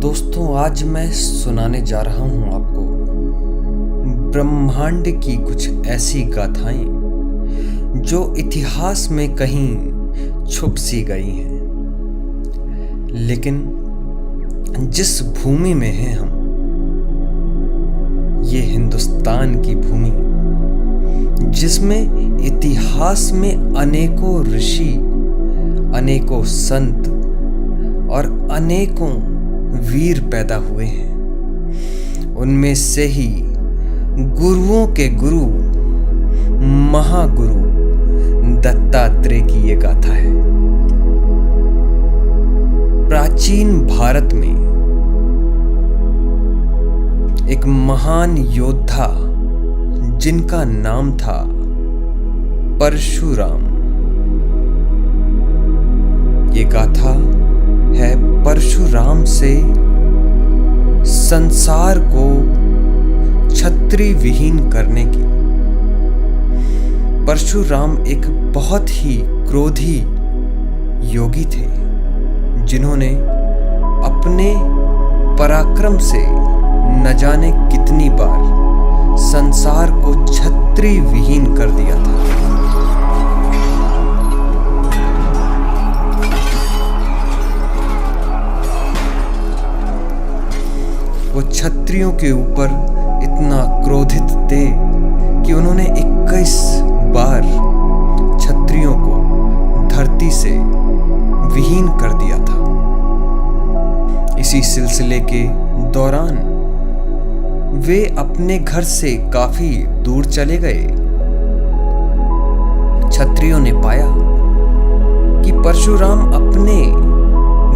दोस्तों, आज मैं सुनाने जा रहा हूं आपको ब्रह्मांड की कुछ ऐसी गाथाएं जो इतिहास में कहीं छुप सी गई हैं, लेकिन जिस भूमि में हैं हम, ये हिंदुस्तान की भूमि, जिसमें इतिहास में अनेकों ऋषि, अनेकों संत और अनेकों वीर पैदा हुए हैं, उनमें से ही गुरुओं के गुरु महागुरु दत्तात्रेय की ये गाथा है। प्राचीन भारत में एक महान योद्धा जिनका नाम था परशुराम। ये गाथा है परशुराम से संसार को छत्री विहीन करने की। परशुराम एक बहुत ही क्रोधी योगी थे, जिन्होंने अपने पराक्रम से न जाने कितनी बार संसार को छत्री विहीन कर दिया था। वो क्षत्रियों के ऊपर इतना क्रोधित थे कि उन्होंने 21 बार क्षत्रियों को धरती से विहीन कर दिया था। इसी सिलसिले के दौरान वे अपने घर से काफी दूर चले गए। क्षत्रियों ने पाया कि परशुराम अपने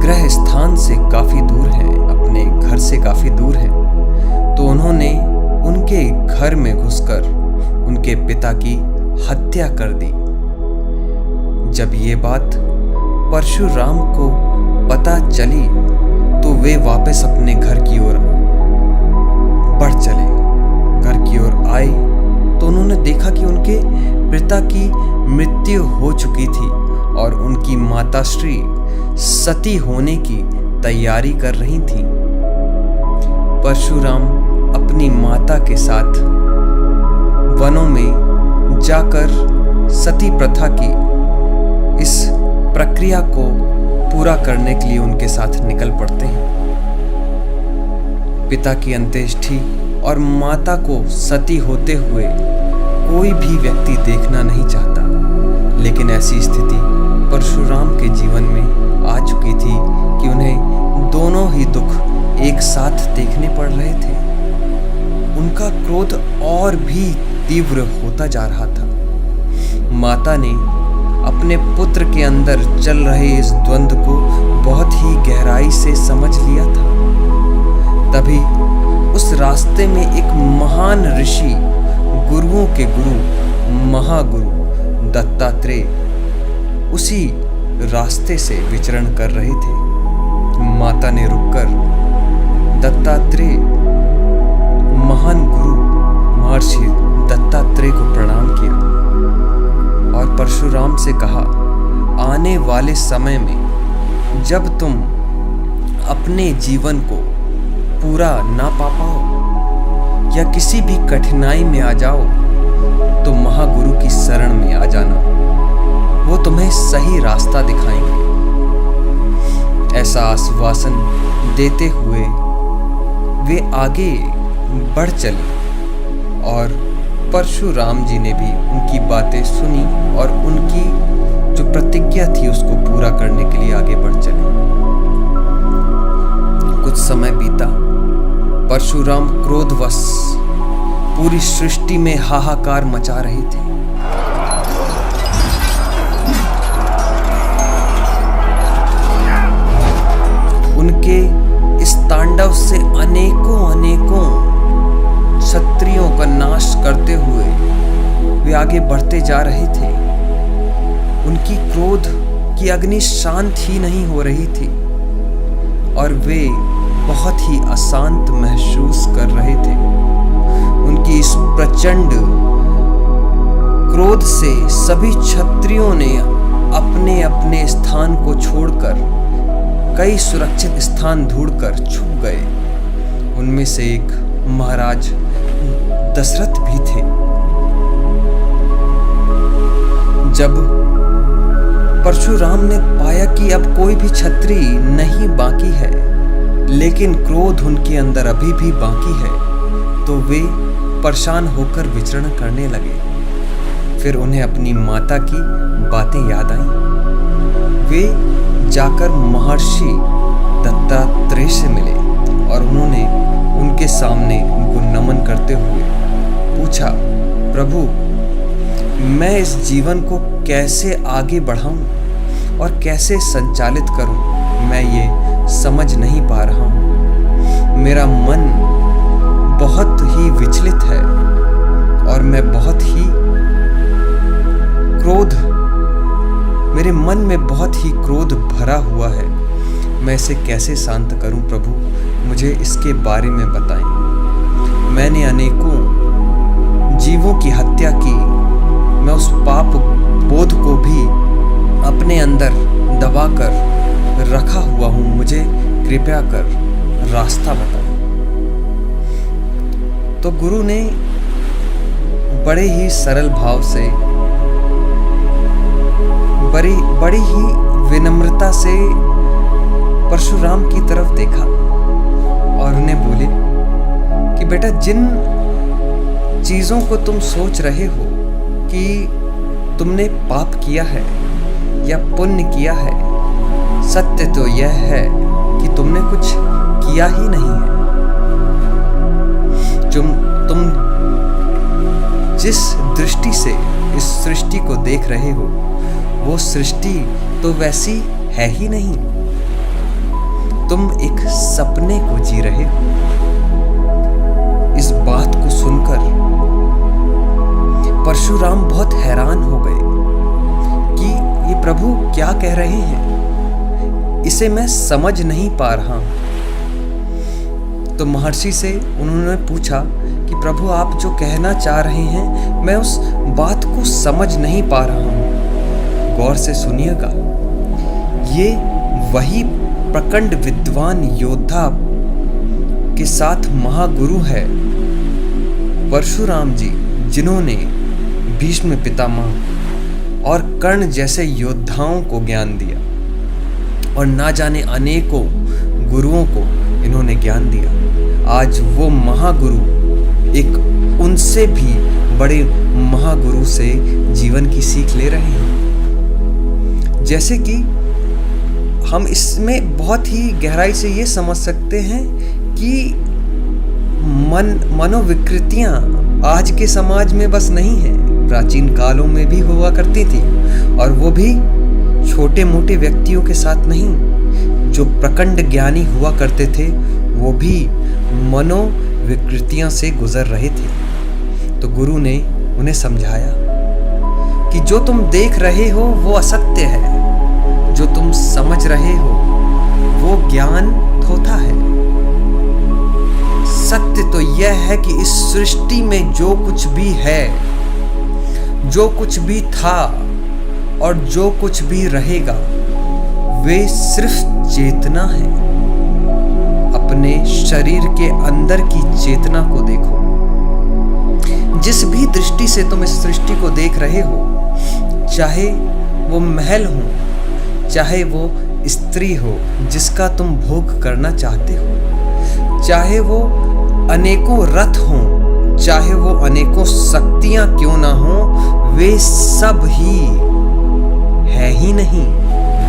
गृह स्थान से काफी दूर हैं, अपने घर से काफी दूर हैं, तो उन्होंने उनके घर में घुसकर उनके पिता की हत्या कर दी। जब ये बात परशुराम को पता चली तो वे वापस अपने घर की ओर बढ़ चले। घर की ओर आए तो उन्होंने देखा कि उनके पिता की मृत्यु हो चुकी थी और उनकी माताश्री सती होने की तैयारी कर रही थी। परशुराम अपनी माता के साथ वनों में जाकर सती प्रथा की इस प्रक्रिया को पूरा करने के लिए उनके साथ निकल पड़ते हैं। पिता की अंत्येष्टि और माता को सती होते हुए कोई भी व्यक्ति देखना नहीं चाहता, लेकिन ऐसी स्थिति परशुराम के जीवन में आ चुकी थी कि उन्हें दोनों ही दुख एक साथ देखने पड़ रहे थे। उनका क्रोध और भी तीव्र होता जा रहा था। माता ने अपने पुत्र के अंदर चल रहे इस द्वंद्व को बहुत ही गहराई से समझ लिया था। तभी उस रास्ते में एक महान ऋषि, गुरुओं के गुरु महागुरु दत्तात्रेय उसी रास्ते से विचरण कर रहे थे। माता ने रुककर दत्तात्रेय महान गुरु महर्षि दत्तात्रेय को प्रणाम किया और परशुराम से कहा, आने वाले समय में जब तुम अपने जीवन को पूरा ना पा पाओ या किसी भी कठिनाई में आ जाओ तो महागुरु की शरण में आ जाना, वो तुम्हें सही रास्ता दिखाएंगे। ऐसा आश्वासन देते हुए वे आगे बढ़ चले और परशुराम जी ने भी उनकी बातें सुनी और उनकी जो प्रतिज्ञा थी उसको पूरा करने के लिए आगे बढ़ चले। कुछ समय बीता। परशुराम क्रोधवश पूरी सृष्टि में हाहाकार मचा रहे थे। उनके इस तांडव से अनेकों क्षत्रियों का नाश करते हुए वे आगे बढ़ते जा रहे थे। उनकी क्रोध की अग्नि शांत ही नहीं हो रही थी और वे बहुत ही अशांत महसूस कर रहे थे। उनकी इस प्रचंड क्रोध से सभी क्षत्रियों ने अपने अपने स्थान को छोड़कर कई सुरक्षित स्थान ढूंढकर छुप गए। उनमें से एक महाराज दशरथ भी थे। जब परशुराम ने पाया कि अब कोई भी छत्री नहीं बाकी है, लेकिन क्रोध उनके अंदर अभी भी बाकी है, तो वे परेशान होकर विचरण करने लगे। फिर उन्हें अपनी माता की बातें याद आईं। वे जाकर महर्षि दत्तात्रेय से मिले और उन्होंने उनके सामने उनको नमन करते हुए पूछा, प्रभु, मैं इस जीवन को कैसे आगे बढ़ाऊं और कैसे संचालित करूं, मैं ये समझ नहीं पा रहा हूं। मेरा मन बहुत ही विचलित है और मैं बहुत ही मेरे मन में बहुत ही क्रोध भरा हुआ है। मैं इसे कैसे शांत करूं प्रभु, मुझे इसके बारे में बताएं। मैंने अनेकों जीवों की हत्या की। मैं उस पाप बोध को भी अपने अंदर दबाकर रखा हुआ हूं। मुझे कृपया कर रास्ता बताएं। तो गुरु ने बड़े ही सरल भाव से, बड़ी ही विनम्रता से परशुराम की तरफ देखा और उन्हें बोले कि बेटा, जिन चीज़ों को तुम सोच रहे हो कि तुमने पाप किया है या पुण्य किया है, सत्य तो यह है कि तुमने कुछ किया ही नहीं है। तुम जिस दृष्टि से इस सृष्टि को देख रहे हो, वो सृष्टि तो वैसी है ही नहीं। तुम एक सपने को जी रहे हो। इस बात को सुनकर परशुराम बहुत हैरान हो गए कि ये प्रभु क्या कह रहे हैं, इसे मैं समझ नहीं पा रहा हूं। तो महर्षि से उन्होंने पूछा कि प्रभु, आप जो कहना चाह रहे हैं, मैं उस बात को समझ नहीं पा रहा हूं। गौर से सुनिएगा। ये वही प्रचंड विद्वान योद्धा के साथ महागुरु है परशुराम जी, जिन्होंने भीष्म पितामह और कर्ण जैसे योद्धाओं को ज्ञान दिया और ना जाने अनेकों गुरुओं को इन्होंने ज्ञान दिया। आज वो महागुरु एक उनसे भी बड़े महागुरु से जीवन की सीख ले रहे हैं। जैसे कि हम इसमें बहुत ही गहराई से ये समझ सकते हैं कि मनोविकृतियां आज के समाज में बस नहीं है, प्राचीन कालों में भी हुआ करती थी, और वो भी छोटे मोटे व्यक्तियों के साथ नहीं। जो प्रचंड ज्ञानी हुआ करते थे वो भी मनोविकृतियां से गुजर रहे थे। तो गुरु ने उन्हें समझाया कि जो तुम देख रहे हो वो असत्य है, जो तुम समझ रहे हो वो ज्ञान थोथा है। सत्य तो यह है कि इस सृष्टि में जो कुछ भी है, जो कुछ भी था और जो कुछ भी रहेगा, वे सिर्फ चेतना है। अपने शरीर के अंदर की चेतना को देखो। जिस भी दृष्टि से तुम इस सृष्टि को देख रहे हो, चाहे वो महल हो, चाहे वो स्त्री हो जिसका तुम भोग करना चाहते हो, चाहे वो अनेकों रथ हों, चाहे वो अनेकों शक्तियां क्यों ना हों, वे सब ही है ही नहीं,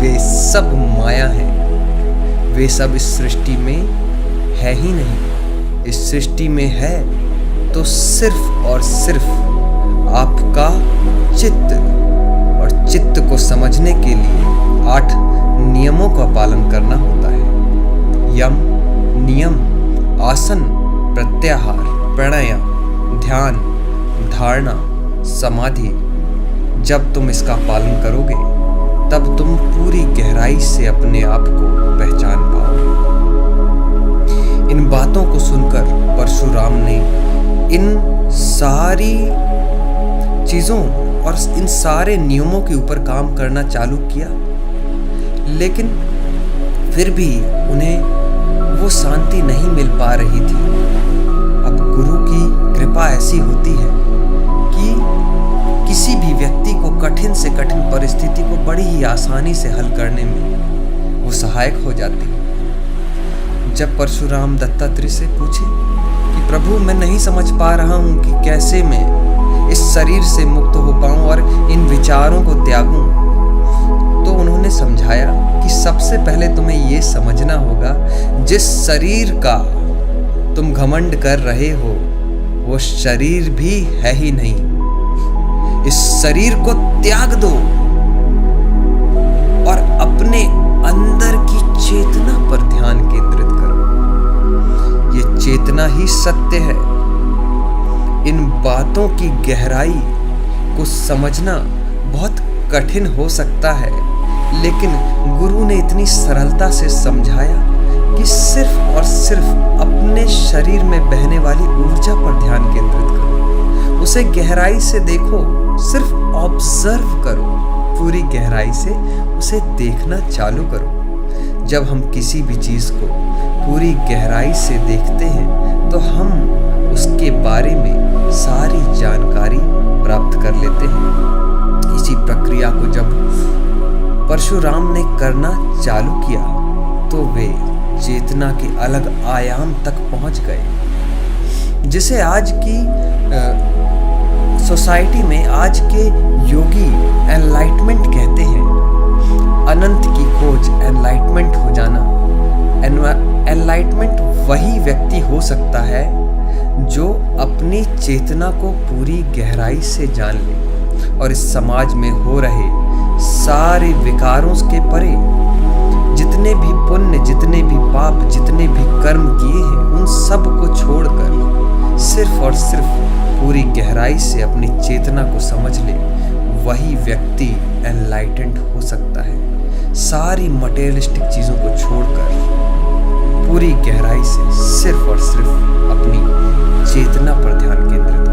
वे सब माया है। वे सब इस सृष्टि में है ही नहीं। इस सृष्टि में है तो सिर्फ और सिर्फ आपका चित्त, और चित्त को समझने के लिए 8 नियमों का पालन करना होता है। यम, नियम, आसन, प्रत्याहार, प्राणायाम, ध्यान, धारणा, समाधि। जब तुम इसका पालन करोगे तब तुम पूरी गहराई से अपने आप को पहचान पाओगे। इन बातों को सुनकर परशुराम ने इन सारी चीज़ों और इन सारे नियमों के ऊपर काम करना चालू किया, लेकिन फिर भी उन्हें वो शांति नहीं मिल पा रही थी। अब गुरु की कृपा ऐसी होती है कि किसी भी व्यक्ति को कठिन से कठिन परिस्थिति को बड़ी ही आसानी से हल करने में वो सहायक हो जाती है। जब परशुराम दत्तात्रेय से पूछे कि प्रभु, मैं नहीं समझ पा रहा हूँ कि कैसे मैं इस शरीर से मुक्त हो पाऊं और इन विचारों को त्यागूं, तो उन्होंने समझाया कि सबसे पहले तुम्हें ये समझना होगा, जिस शरीर का तुम घमंड कर रहे हो वो शरीर भी है ही नहीं। इस शरीर को त्याग दो और अपने अंदर की चेतना पर ध्यान केंद्रित करो। ये चेतना ही सत्य है। इन बातों की गहराई को समझना बहुत कठिन हो सकता है, लेकिन गुरु ने इतनी सरलता से समझाया कि सिर्फ और सिर्फ अपने शरीर में बहने वाली ऊर्जा पर ध्यान केंद्रित करो, उसे गहराई से देखो, सिर्फ ऑब्जर्व करो, पूरी गहराई से उसे देखना चालू करो। जब हम किसी भी चीज को पूरी गहराई से देखते हैं तो हम उसके बारे में सारी जानकारी प्राप्त कर लेते हैं। इसी प्रक्रिया को जब परशुराम ने करना चालू किया तो वे चेतना के अलग आयाम तक पहुंच गए, जिसे आज की सोसाइटी में आज के योगी एनलाइटमेंट कहते हैं। अनंत की खोज एनलाइटमेंट हो जाना। एनलाइटमेंट वही व्यक्ति हो सकता है जो अपनी चेतना को पूरी गहराई से जान ले और इस समाज में हो रहे सारे विकारों के परे जितने भी पुण्य, जितने भी पाप, जितने भी कर्म किए हैं, उन सब को छोड़कर सिर्फ और सिर्फ पूरी गहराई से अपनी चेतना को समझ ले, वही व्यक्ति एनलाइटेंड हो सकता है। सारी मटेरियलिस्टिक चीज़ों को छोड़कर पूरी गहराई से सिर्फ और सिर्फ अपनी चेतना पर ध्यान केंद्रित